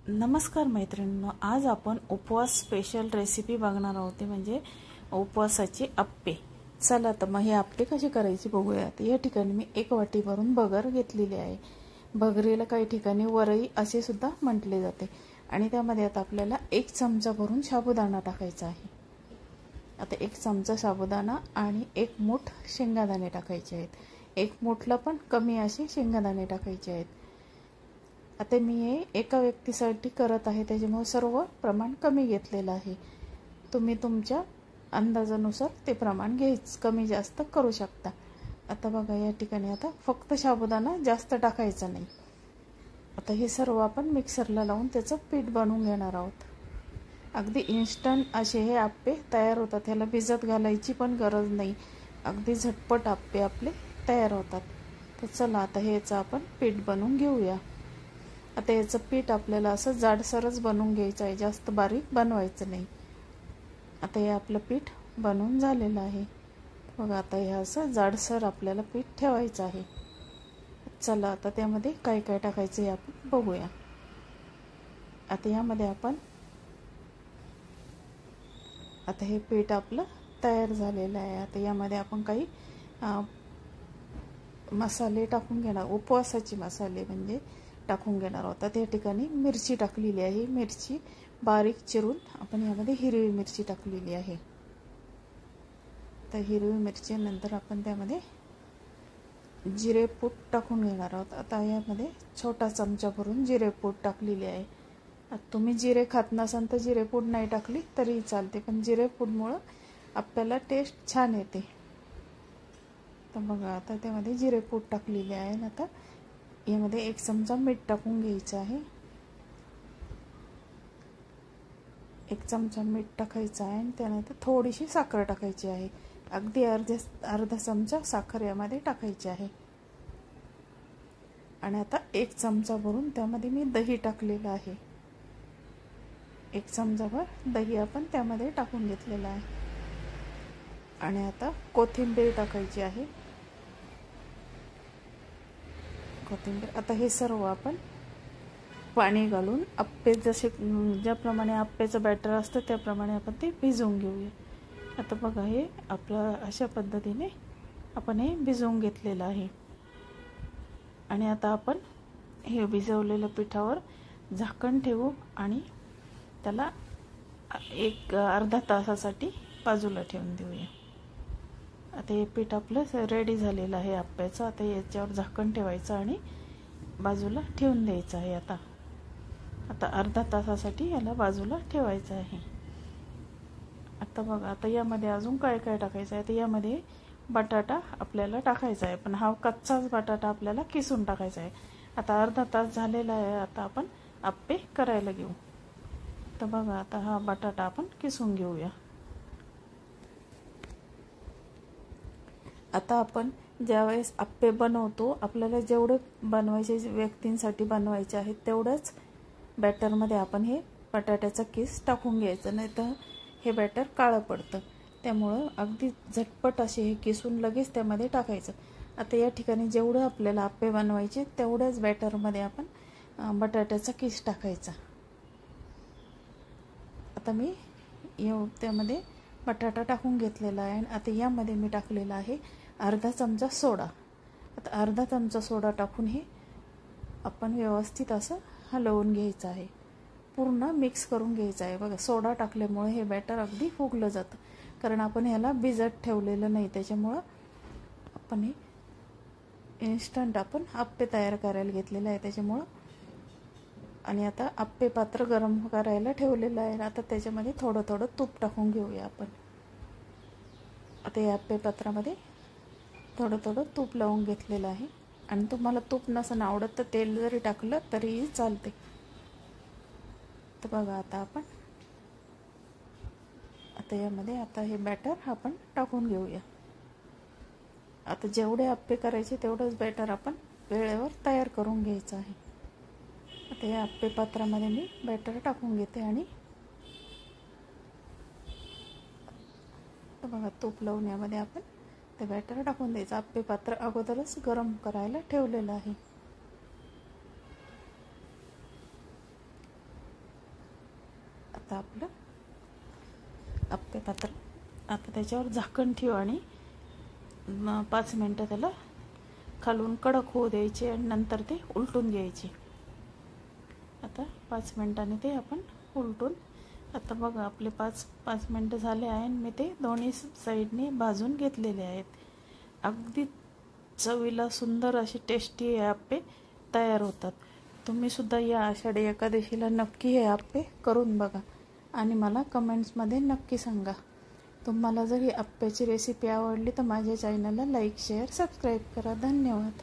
नमस्कार मैत्रिणींनो, आज आपण उपवास स्पेशल रेसिपी बघणार आहोत, म्हणजे उपवासाची अप्पे। चला तर मग हे अप्पे कशी करायची बघूयात। या ठिकाणी मी 1 वाटी भरून भगर घेतलेली आहे। भगरीला काही ठिकाणी वरई असे सुद्धा म्हटले जाते। आणि त्यामध्ये आता आपल्याला 1 चमचा भरून साबुदाणा टाकायचा आहे। आता 1 चमचा साबुदाणा आणि 1 मूठ शेंगदाणे टाकायचे आहेत। 1 मूठला पण कमी असे शेंगदाणे टाकायचे आहेत। आता मी हे एका व्यक्तीसाठी करत आहे, त्याच्यामुळे सर्व प्रमाण कमी घेतलेलं आहे। तुम्ही तुमच्या अंदाजानुसार ते प्रमाण कमी जास्त करू शकता। आता बघा, या ठिकाणी आता फक्त साबुदाणा जास्त टाकायचा नाही। आता हे सर्व आपण मिक्सरला लावून त्याचं पीठ बनवून घेणार आहोत। अगदी इन्स्टंट असे हे अप्पे तयार होतात, ह्याला भिजत घालायची पण गरज नाही। अगदी झटपट अप्पे आपले तयार होतात। तर चला आता ह्याचं आपण पीठ बनवून घेऊया। आता याचं पीठ आपल्याला असं जाडसरच बनवून घ्यायचं आहे, जास्त बारीक बनवायचं नाही। आता हे आपलं पीठ बनवून झालेलं आहे बघा। आता हे असं जाडसर आपल्याला पीठ ठेवायचं आहे। चला आता त्यामध्ये काय काय टाकायचं हे आपण बघूया। आता यामध्ये आपण आता हे पीठ आपलं तयार झालेलं आहे। आता यामध्ये आपण काही मसाले टाकून घेणार, उपवासाचे मसाले म्हणजे टाकून घेणार आहोत। त्या ठिकाणी मिरची टाकलेली आहे। मिरची बारीक चिरून आपण यामध्ये हिरवी मिरची टाकलेली आहे। तर हिरवी मिरची नंतर आपण त्यामध्ये जिरे पूड टाकून घेणार आहोत। आता यामध्ये छोटा चमचा भरून जिरे पूड टाकलेली आहे। आता तुम्ही जिरे खात नसाल तर जिरे पूड नाही टाकली तरी चालते, पण जिरे पूडमुळे आपल्याला टेस्ट छान येते। तर बघा, आता त्यामध्ये जिरे पूड टाकलेली आहे। आता यामध्ये 1 चमचा मीठ टाकून घ्यायचं आहे। 1 चमचा मीठ टाकायचं आहे आणि त्यानंतर थोडीशी साखर टाकायची आहे। अगदी अर्धा चमचा साखर यामध्ये टाकायची आहे। आणि आता 1 चमचा भरून त्यामध्ये मी दही टाकलेलं आहे। 1 चमचाभर दही आपण त्यामध्ये टाकून घेतलेलं आहे। आणि आता कोथिंबीर टाकायची आहे। कोथिंबीर आता हे सर्व आपण पाणी घालून अप्पे ज्याप्रमाणे अप्पेचं बॅटर असतं त्याप्रमाणे आपण ते भिजवून घेऊया। आता बघा, हे आपलं अशा पद्धतीने आपण हे भिजवून घेतलेलं आहे। आणि आता आपण हे भिजवलेल्या पिठावर झाकण ठेवू आणि त्याला अर्धा तासासाठी बाजूला ठेवून देऊया। आता हे पीठ आपलं रेडी झालेलं आहे अप्प्याचं। आता याच्यावर झाकण ठेवायचं आणि बाजूला ठेवून द्यायचं आहे। आता अर्धा तासासाठी याला बाजूला ठेवायचं आहे। आता बघा, आता यामध्ये अजून काय काय टाकायचं आहे। तर यामध्ये बटाटा आपल्याला टाकायचा आहे, पण हा कच्चाच बटाटा आपल्याला किसून टाकायचा आहे। आता अर्धा तास झालेला आहे, आता आपण अप्पे करायला घेऊ। तर बघा, आता हा बटाटा आपण किसून घेऊया। आता आपण ज्यावेळेस अप्पे बनवतो, आपल्याला जेवढे बनवायचे व्यक्तींसाठी बनवायचे आहेत तेवढंच बॅटरमध्ये आपण हे बटाट्याचा किस टाकून घ्यायचं, नाही तर हे बॅटर काळं पडतं। त्यामुळं अगदी झटपट असे हे किसून लगेच त्यामध्ये टाकायचं। आता या ठिकाणी जेवढं आपल्याला अप्पे बनवायचे तेवढ्याच बॅटरमध्ये आपण बटाट्याचा किस टाकायचा। आता मी त्यामध्ये बटाटा टाकून घेतलेला आहे। आता यामध्ये मी टाकलेला आहे अर्धा चमचा सोडा। आता अर्धा चमचा सोडा टाकून हे आपण व्यवस्थित असं हलवून घ्यायचं आहे, पूर्ण मिक्स करून घ्यायचं आहे। बघा, सोडा टाकल्यामुळे हे बॅटर अगदी फुगलं जातं, कारण आपण ह्याला भिजत ठेवलेलं नाही, त्याच्यामुळं आपण हे इन्स्टंट आपण अप्पे तयार करायला घेतलेलं आहे त्याच्यामुळं। आणि आता अप्पे पात्र गरम करायला ठेवलेलं आहे। आता त्याच्यामध्ये थोडं थोडं तूप टाकून घेऊया आपण। आता या अप्पे पात्रामध्ये थोडं थोडं तूप लावून घेतलेलं आहे। आणि तुम्हाला तूप नसेल आवडत तर तेल जरी टाकलं तरीही चालते। तर बघा, आता आपण यामध्ये आता हे बॅटर आपण टाकून घेऊया। आता जेवढे अप्पे करायचे तेवढंच बॅटर आपण वेळेवर तयार करून घ्यायचं आहे। आता या अप्पे पात्रामध्ये मी बॅटर टाकून घेते आणि बघा, तूप लावून यामध्ये आपण ते बॅटर टाकून द्यायचं। अप्पे पात्र अगोदरच गरम करायला ठेवलेलं आहे। आता आपलं आप्पे पात्र. आता त्याच्यावर झाकण ठेवू आणि 5 मिनटं त्याला खालून कडक होऊ द्यायचे आणि नंतर ते उलटून घ्यायचे. आता 5 मिनटांनी ते आपण उलटून, आता बघा आपले 5 मिनटं झाले आहे आणि मी ते दोन्ही साईडने भाजून घेतलेले आहेत. अगदी चवीला सुंदर असे टेस्टी हे आप्पे तयार होतात. तुम्ही सुद्धा या आषाढी एकादशीला नक्की हे आप्पे करून बघा आणि मला कमेंट्समध्ये नक्की सांगा. तुम्हाला जर ही आप्प्याची रेसिपी आवडली तर माझ्या चॅनलला लाईक, शेअर, सबस्क्राईब करा. धन्यवाद.